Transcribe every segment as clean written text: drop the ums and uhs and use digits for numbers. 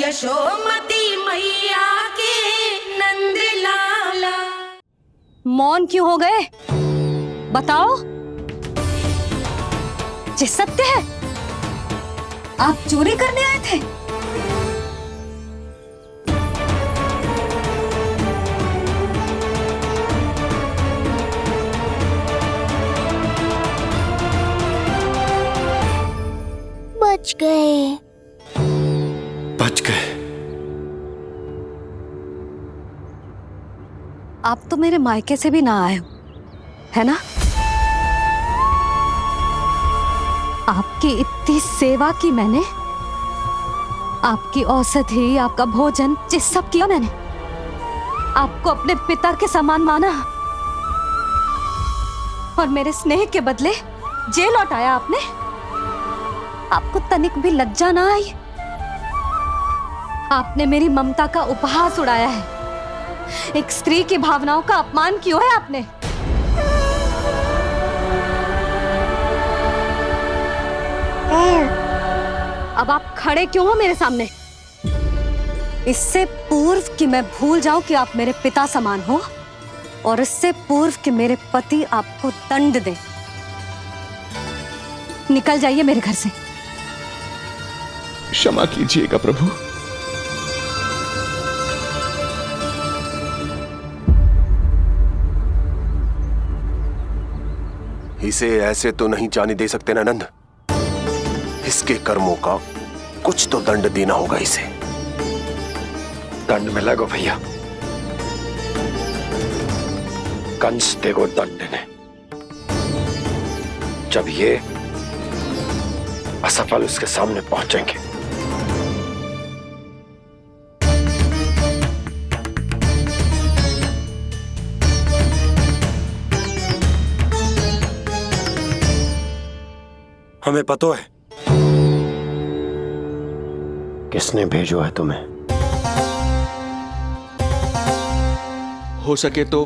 यशोमती मैया के नंद लाला। मौन क्यों हो गए? बताओ। ये सत्य है? आप चोरी करने आए थे? बच गए। बच गए। आप तो मेरे मायके से भी ना आए हो, है ना? आपकी इतनी सेवा की मैंने, आपकी औषधि, आपका भोजन, ये सब किया मैंने। आपको अपने पिता के समान माना और मेरे स्नेह के बदले जेल लौटाया आपने। आपको तनिक भी लज्जा ना आई? आपने मेरी ममता का उपहास उड़ाया है। एक स्त्री की भावनाओं का अपमान किया है आपने। अब आप खड़े क्यों हो मेरे सामने? इससे पूर्व कि मैं भूल जाऊं कि आप मेरे पिता समान हो, और इससे पूर्व कि मेरे पति आपको दंड दे, निकल जाइए मेरे घर से। क्षमा कीजिएगा प्रभु। इसे ऐसे तो नहीं जाने दे सकते ना नंद। इसके कर्मों का कुछ तो दंड देना होगा इसे। दंड मिलेगा भैया, कंस देगो दंड ने। जब ये असफल उसके सामने पहुंचेंगे। हमें पता है किसने भेजो है तुम्हें। हो सके तो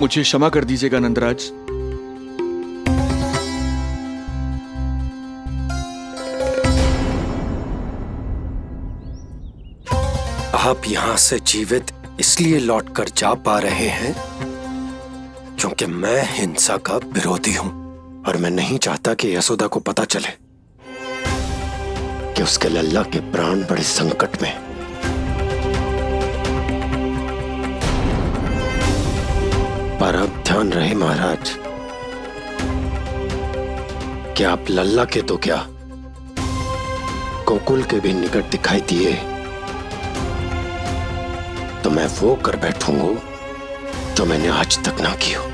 मुझे क्षमा कर दीजिएगा नंदराज। आप यहां से जीवित इसलिए लौटकर जा पा रहे हैं क्योंकि मैं हिंसा का विरोधी हूं, और मैं नहीं चाहता कि यशोदा को पता चले कि उसके लल्ला के प्राण बड़े संकट में। पर अब ध्यान रहे महाराज कि आप लल्ला के तो क्या, गोकुल के भी निकट दिखाई दिए तो मैं वो कर बैठूंगा जो मैंने आज तक ना की हो।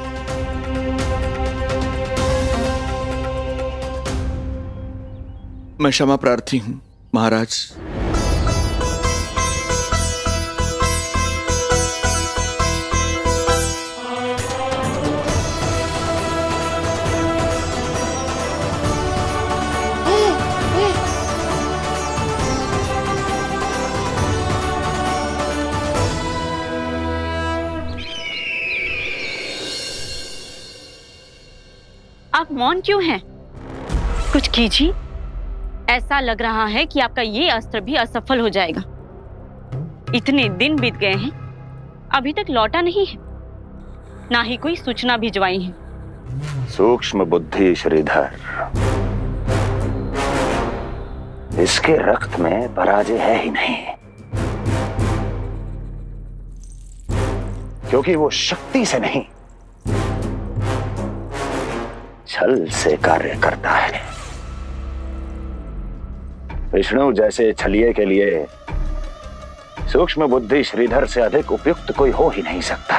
मैं क्षमा प्रार्थी हूं महाराज। आप मौन क्यों हैं? कुछ कीजिए। ऐसा लग रहा है कि आपका ये अस्त्र भी असफल हो जाएगा। इतने दिन बीत गए हैं, अभी तक लौटा नहीं है, ना ही कोई सूचना भिजवाई है। सूक्ष्म बुद्धि श्रीधर, इसके रक्त में पराजय है ही नहीं, क्योंकि वो शक्ति से नहीं छल से कार्य करता है। विष्णु जैसे छलिए के लिए सूक्ष्म बुद्धि श्रीधर से अधिक उपयुक्त कोई हो ही नहीं सकता।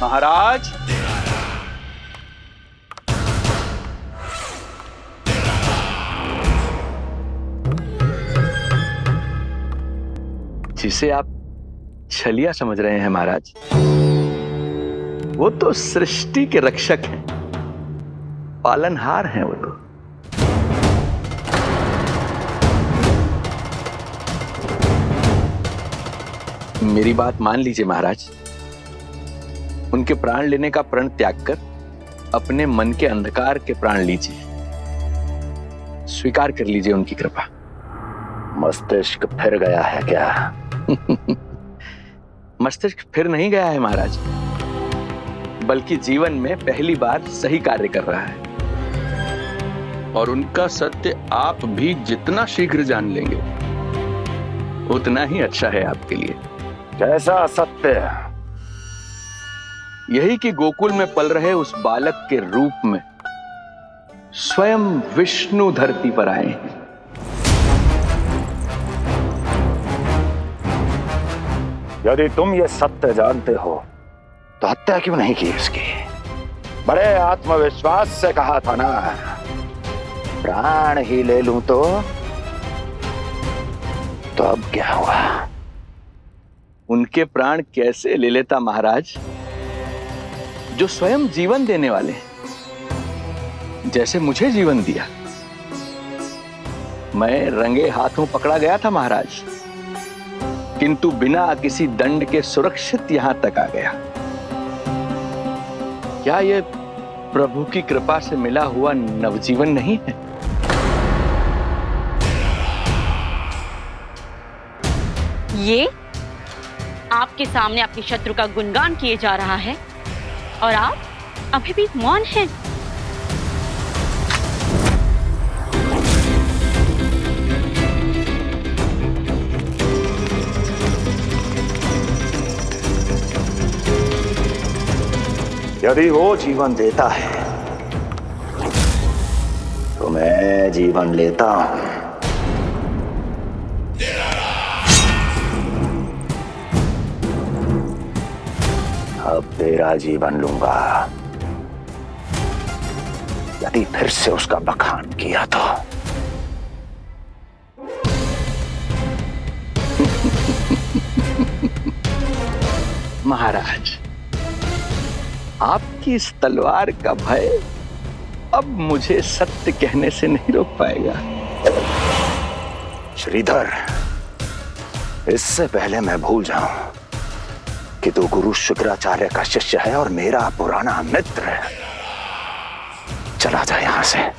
महाराज, जिसे आप छलिया समझ रहे हैं महाराज, वो तो सृष्टि के रक्षक हैं, पालनहार हैं वो तो। मेरी बात मान लीजिए महाराज, उनके प्राण लेने का प्रण त्याग कर अपने मन के अंधकार के प्राण लीजिए। स्वीकार कर लीजिए उनकी कृपा। मस्तिष्क फिर गया है क्या? मस्तिष्क फिर नहीं गया है महाराज, बल्कि जीवन में पहली बार सही कार्य कर रहा है। और उनका सत्य आप भी जितना शीघ्र जान लेंगे उतना ही अच्छा है आपके लिए। कैसा सत्य? यही कि गोकुल में पल रहे उस बालक के रूप में स्वयं विष्णु धरती पर आए हैं। यदि तुम ये सत्य जानते हो तो हत्या क्यों नहीं की उसकी? बड़े आत्मविश्वास से कहा था ना, प्राण ही ले लूं तो अब क्या हुआ? उनके प्राण कैसे ले लेता महाराज, जो स्वयं जीवन देने वाले हैं, जैसे मुझे जीवन दिया। मैं रंगे हाथों पकड़ा गया था महाराज, किंतु बिना किसी दंड के सुरक्षित यहां तक आ गया। क्या यह प्रभु की कृपा से मिला हुआ नवजीवन नहीं है? ये आपके सामने अपने शत्रु का गुणगान किए जा रहा है और आप अभी भी मौन हैं। यदि वो जीवन देता है तो मैं जीवन लेता हूं। अब तेरा जीवन लूंगा यदि फिर से उसका बखान किया तो। महाराज, आपकी इस तलवार का भय अब मुझे सत्य कहने से नहीं रोक पाएगा। श्रीधर, इससे पहले मैं भूल जाऊं कि तू गुरु शुक्राचार्य का शिष्य है और मेरा पुराना मित्र है, चला जा यहां से।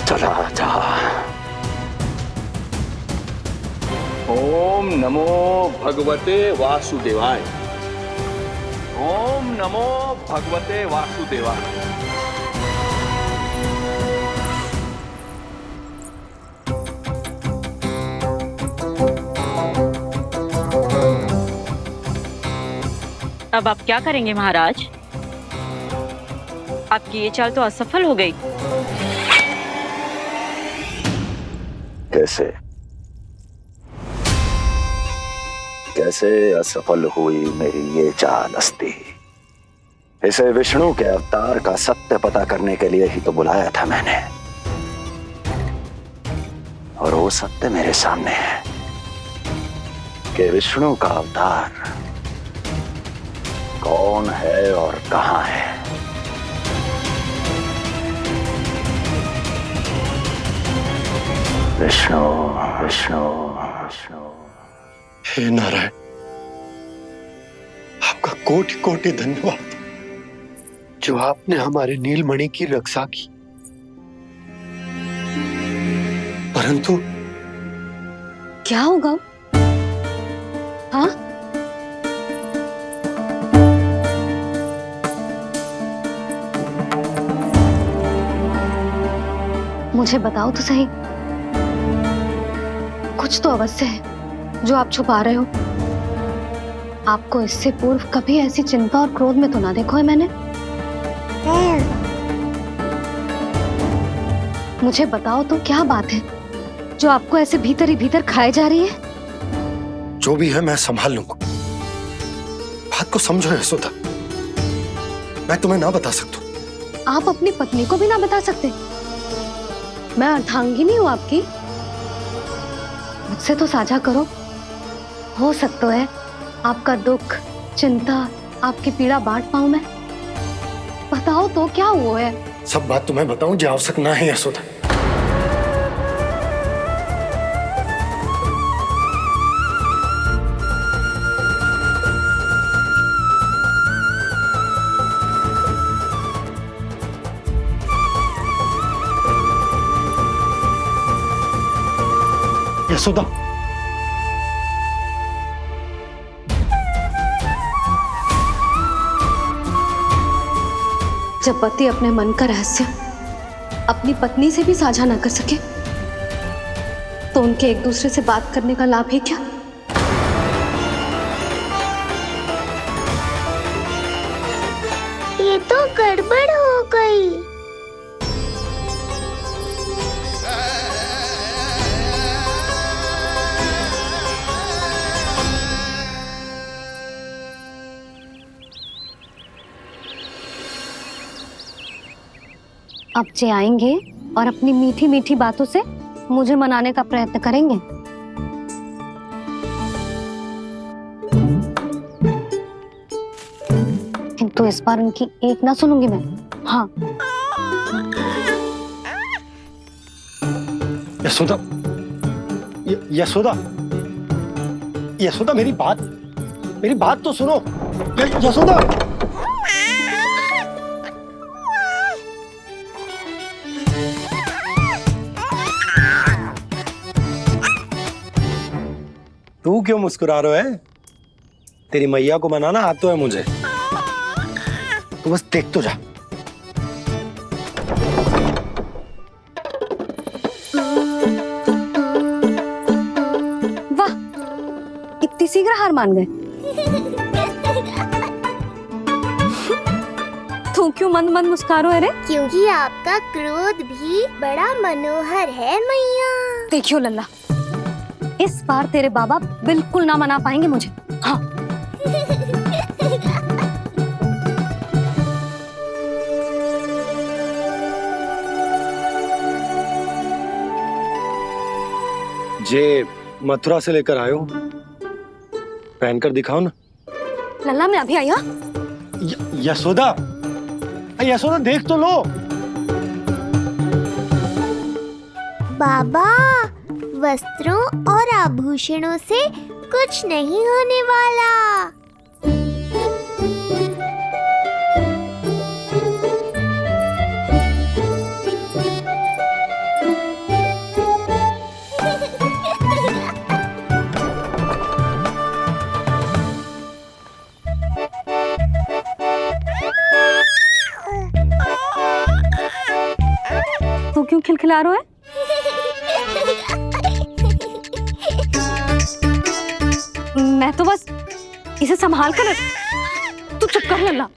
चला जा। ओम नमो भगवते वासुदेवाय। ओम नमो भगवते वासुदेवाय। अब आप क्या करेंगे महाराज? आपकी ये चाल तो असफल हो गई। कैसे कैसे असफल हुई मेरी ये चाल अस्ति? इसे विष्णु के अवतार का सत्य पता करने के लिए ही तो बुलाया था मैंने, और वो सत्य मेरे सामने है कि विष्णु का अवतार कौन है और कहां है। विष्णु विष्णु विष्णु। हे नारायण, आपका कोटि कोटि धन्यवाद जो आपने हमारे नीलमणि की रक्षा की। परंतु क्या होगा? हाँ, मुझे बताओ तो सही, कुछ तो अवश्य है जो आप छुपा रहे हो। आपको इससे पूर्व कभी ऐसी चिंता और क्रोध में तो ना देखो है मैंने। मुझे बताओ तो क्या बात है जो आपको ऐसे भीतर ही भीतर खाए जा रही है? जो भी है मैं संभाल लूंगा। बात को समझो यशोदा, मैं तुम्हें ना बता सकता। आप अपनी पत्नी को भी ना बता सकते? मैं अर्धांगिनी हूँ आपकी, मुझसे तो साझा करो। हो सकता है आपका दुख, चिंता, आपकी पीड़ा बांट पाऊं मैं। बताओ तो क्या हुआ है? सब बात तुम्हें बताऊं जो आवश्यक ना है यशोदा। यशोदा, जब पति अपने मन का रहस्य अपनी पत्नी से भी साझा ना कर सके तो उनके एक दूसरे से बात करने का लाभ है क्या? ये तो गड़बड़ हो गई। अब जे आएंगे और अपनी मीठी मीठी बातों से मुझे मनाने का प्रयत्न करेंगे। किंतु इस बार उनकी एक ना सुनूंगी मैं। हाँ, यशोदा, यशोदा, यशोदा, मेरी बात तो सुनो। यशोदा, तू क्यों मुस्कुरा रहा है? तेरी मैया को मनाना आता है मुझे। तू बस देख तो जा। वाह, इतनी शीघ्र हार मान गए। तू क्यों मंद मंद मुस्कुरा रहे? क्योंकि आपका क्रोध भी बड़ा मनोहर है मैया। देखियो लल्ला, इस बार तेरे बाबा बिल्कुल ना मना पाएंगे मुझे। हाँ। जे मथुरा से लेकर आयो, पहनकर दिखाओ ना। लल्ला, मैं अभी आई। हाँ, यशोदा, यशोदा देख तो लो। बाबा, वस्त्रों और आभूषणों से कुछ नहीं होने वाला। तू क्यों खिलखिला रहा है? मैं तो बस इसे संभाल कर। तू चुप कर लल्ला।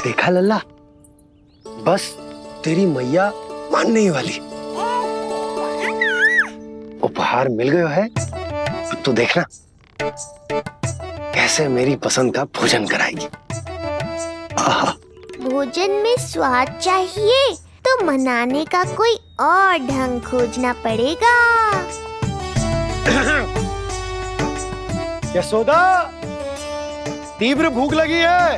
देखा लल्ला, बस तेरी मैया मानने ही वाली। उपहार मिल गयो है तो देखना कैसे मेरी पसंद का भोजन कराएगी। भोजन में स्वाद चाहिए तो मनाने का कोई और ढंग खोजना पड़ेगा। यशोदा, तीव्र भूख लगी है।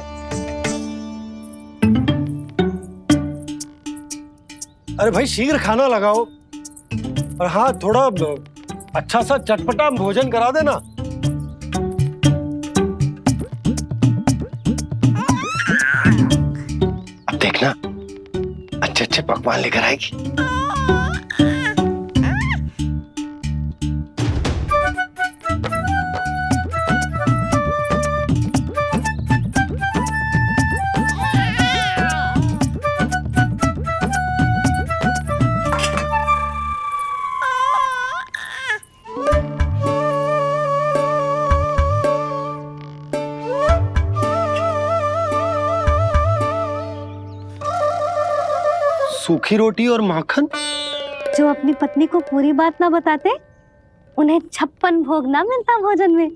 अरे भाई, शीघ्र खाना लगाओ। और हाँ, थोड़ा अच्छा सा चटपटा भोजन करा देना। अब देखना अच्छे अच्छे पकवान लेकर आएगी। सूखी रोटी और माखन। जो अपनी पत्नी को पूरी बात ना बताते उन्हें 56 भोग ना मिलता भोजन में।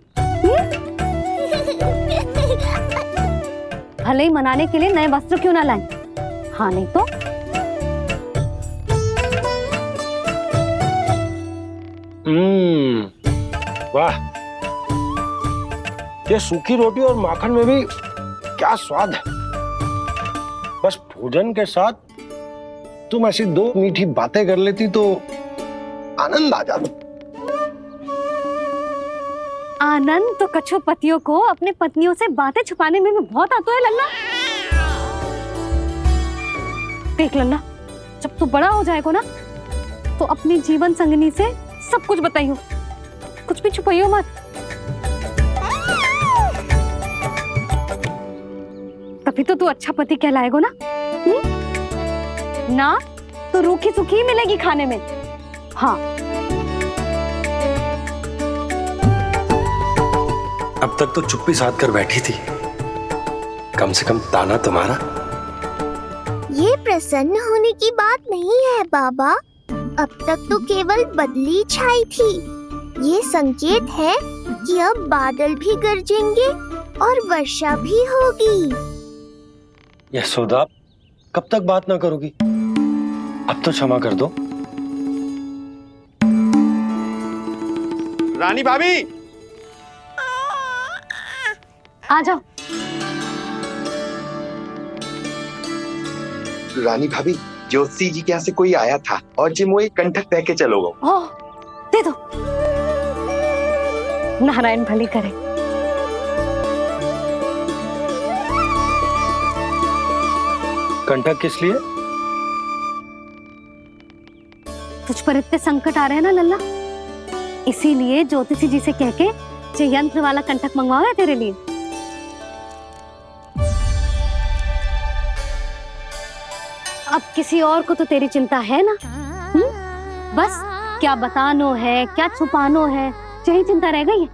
भले ही मनाने के लिए नए वस्त्र क्यों ना लाएं। हाँ, नहीं तो वाह, ये सूखी रोटी और माखन में भी क्या स्वाद है। बस भोजन के साथ तुम ऐसी दो मीठी बातें कर लेती तो आनंद आ जाता। आनंद तो कछुआ पतियों को अपने पत्नियों से बातें छुपाने में भी बहुत आता है लल्ला। देख लल्ला, जब तू बड़ा हो जाएगा ना तो अपनी जीवन संगनी से सब कुछ बताइयो, कुछ भी छुपाइयो मत। तभी तो तू अच्छा पति कहलाएगा ना। ना तो रूखी सूखी मिलेगी खाने में। हाँ, अब तक तो चुप्पी साध कर बैठी थी, कम से कम ताना तुम्हारा। ये प्रसन्न होने की बात नहीं है बाबा, अब तक तो केवल बदली छाई थी। ये संकेत है कि अब बादल भी गरजेंगे और वर्षा भी होगी। यशोदा, कब तक बात ना करोगी? अब तो क्षमा कर दो। रानी भाभी, आ जाओ। रानी भाभी, ज्योति जी के यहाँ से कोई आया था और जी मुझे कंठक दे के चलो गो। ओह, दे दो। नारायण भली करे। कंठक किस लिए? तुझ पर इतने संकट आ रहे हैं ना लल्ला, इसीलिए ज्योतिषी जी से कह के ये यंत्र वाला कंठक मंगवाया है तेरे लिए। अब किसी और को तो तेरी चिंता है ना? बस क्या बतानो है, क्या छुपानो है, यही चिंता रह गई है।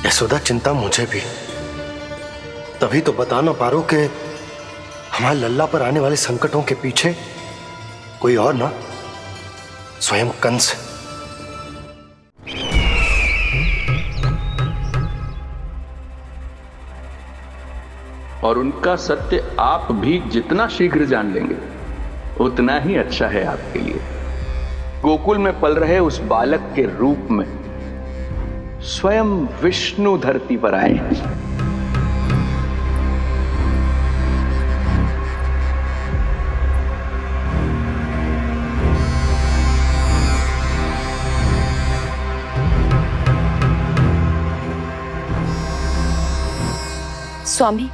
यशोदा, चिंता मुझे भी, तभी तो बता ना पा रहा हूं कि हमारे लल्ला पर आने वाले संकटों के पीछे कोई और ना, स्वयं कंस। और उनका सत्य आप भी जितना शीघ्र जान लेंगे उतना ही अच्छा है आपके लिए। गोकुल में पल रहे उस बालक के रूप में स्वयं विष्णु धरती पर आए हैं। स्वामी,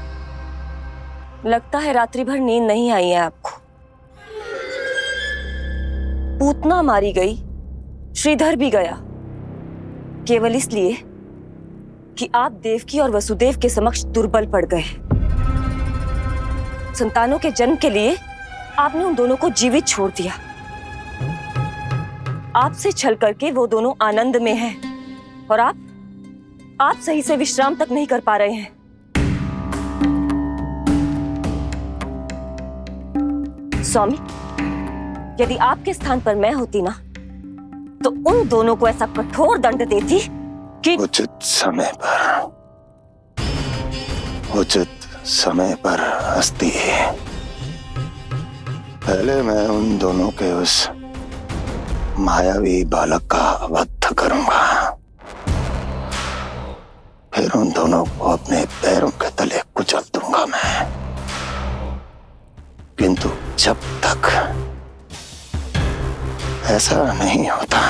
लगता है रात्रि भर नींद नहीं आई है आपको। पूतना मारी गई, श्रीधर भी गया, केवल इसलिए कि आप देवकी और वसुदेव के समक्ष दुर्बल पड़ गए। संतानों के जन्म के लिए आपने उन दोनों को जीवित छोड़ दिया। आपसे छल करके वो दोनों आनंद में हैं और आप सही से विश्राम तक नहीं कर पा रहे हैं। स्वामी, यदि आपके स्थान पर मैं होती ना तो उन दोनों को ऐसा कठोर दंड देती कि उचित समय पर हस्ती। पहले मैं उन दोनों के उस मायावी बालक का वध करूंगा, फिर उन दोनों को अपने पैरों के तले कुचल दूंगा मैं। किंतु जब तक ऐसा नहीं होता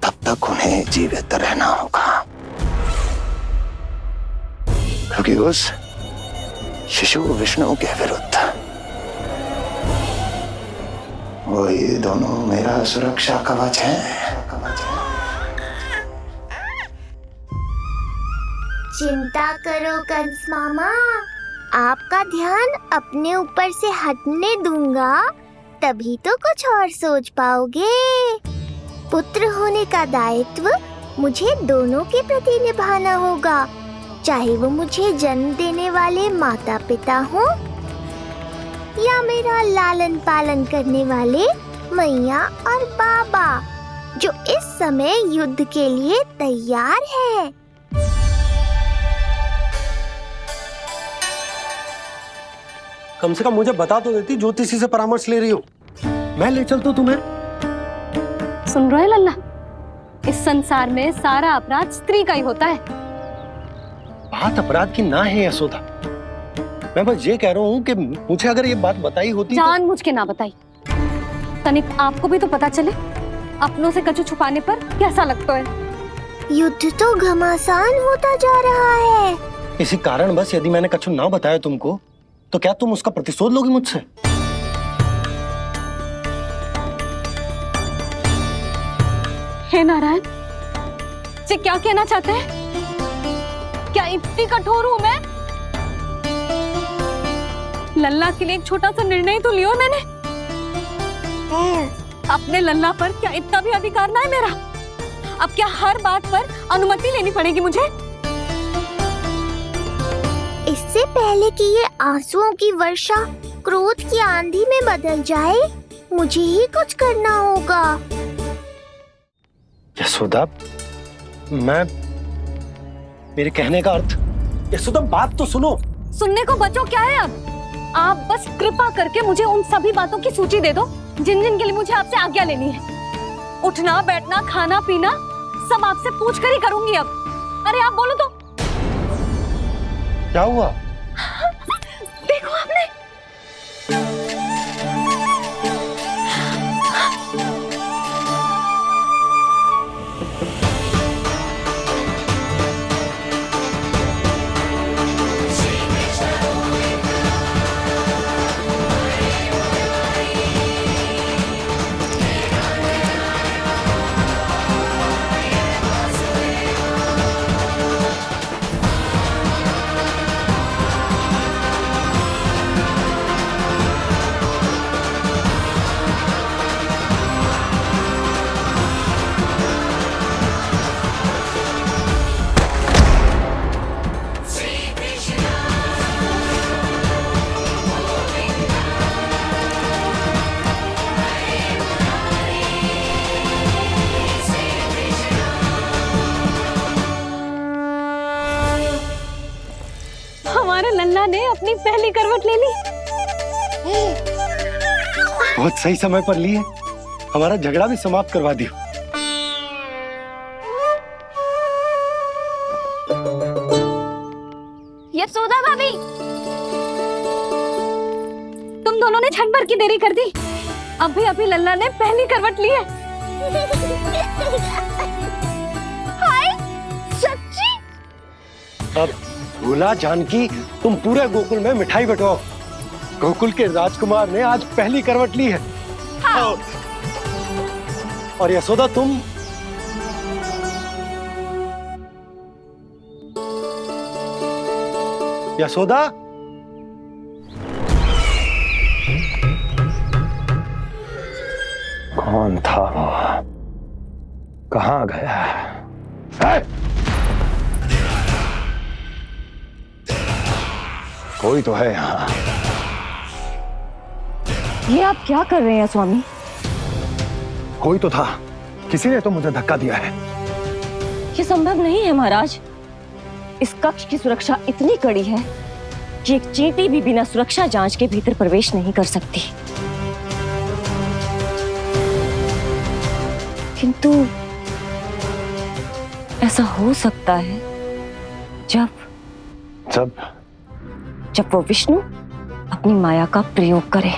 तब तक उन्हें जीवित रहना होगा, क्योंकि उस शिशु विष्णु के विरुद्ध वही दोनों मेरा सुरक्षा कवच है। चिंता करो कंस मामा, आपका ध्यान अपने ऊपर से हटने दूंगा, तभी तो कुछ और सोच पाओगे। पुत्र होने का दायित्व मुझे दोनों के प्रति निभाना होगा, चाहे वो मुझे जन्म देने वाले माता पिता हो या मेरा लालन पालन करने वाले मैया और बाबा, जो इस समय युद्ध के लिए तैयार है। कम से कम मुझे बता तो देती, ज्योतिषी से परामर्श ले रही हो, मैं ले चलता तुम्हें। सुन रहे लल्ला, इस संसार में सारा अपराध स्त्री का ही होता है। बात अपराध की ना है यशोदा, मैं बस ये कह रहा हूँ कि मुझे अगर ये बात बताई होती जान मुझ के ना बताई, तनिक आपको भी तो पता चले अपनों से कछु छुपाने पर कैसा लगता है। युद्ध तो घमासान होता जा रहा है। इसी कारण बस यदि मैंने कछु ना बताया तुमको तो क्या तुम उसका प्रतिशोध लोगी मुझसे? हे नारायण, ये क्या कहना चाहते हैं? क्या इतनी कठोर हूं मैं? लल्ला के लिए एक छोटा सा निर्णय तो लियो मैंने। अपने लल्ला पर क्या इतना भी अधिकार ना है मेरा? अब क्या हर बात पर अनुमति लेनी पड़ेगी मुझे? इससे पहले कि ये आंसुओं की वर्षा क्रोध की आंधी में बदल जाए, मुझे ही कुछ करना होगा। यशोदा, मेरे कहने का अर्थ, यशोदा बात तो सुनो। सुनने को बचो क्या है अब? आप बस कृपा करके मुझे उन सभी बातों की सूची दे दो जिन जिन के लिए मुझे आपसे आज्ञा लेनी है। उठना, बैठना, खाना, पीना सब आपसे पूछ कर ही करूंगी अब। अरे आप बोलो तो। क्या हुआ? देखो आपने। हमारे लल्ला ने अपनी पहली करवट ले ली। बहुत सही समय पर ली है। हमारा झगड़ा भी समाप्त करवा दियो। यशोदा भाभी, तुम दोनों ने क्षण भर की देरी कर दी। अभी लल्ला ने पहली करवट ली है। हाय, सच्ची? अब भूला जानकी, तुम पूरे गोकुल में मिठाई बंटवाओ। गोकुल के राजकुमार ने आज पहली करवट ली है। हाँ। और यशोदा तुम यशोदा, कौन था वो? कहाँ गया है? कोई तो है यहाँ। ये आप क्या कर रहे हैं स्वामी? कोई तो था, किसी ने तो मुझे धक्का दिया है। ये संभव नहीं है महाराज। इस कक्ष की सुरक्षा इतनी कड़ी है कि एक चींटी भी बिना सुरक्षा जांच के भीतर प्रवेश नहीं कर सकती। किंतु ऐसा हो सकता है जब वो विष्णु अपनी माया का प्रयोग करे।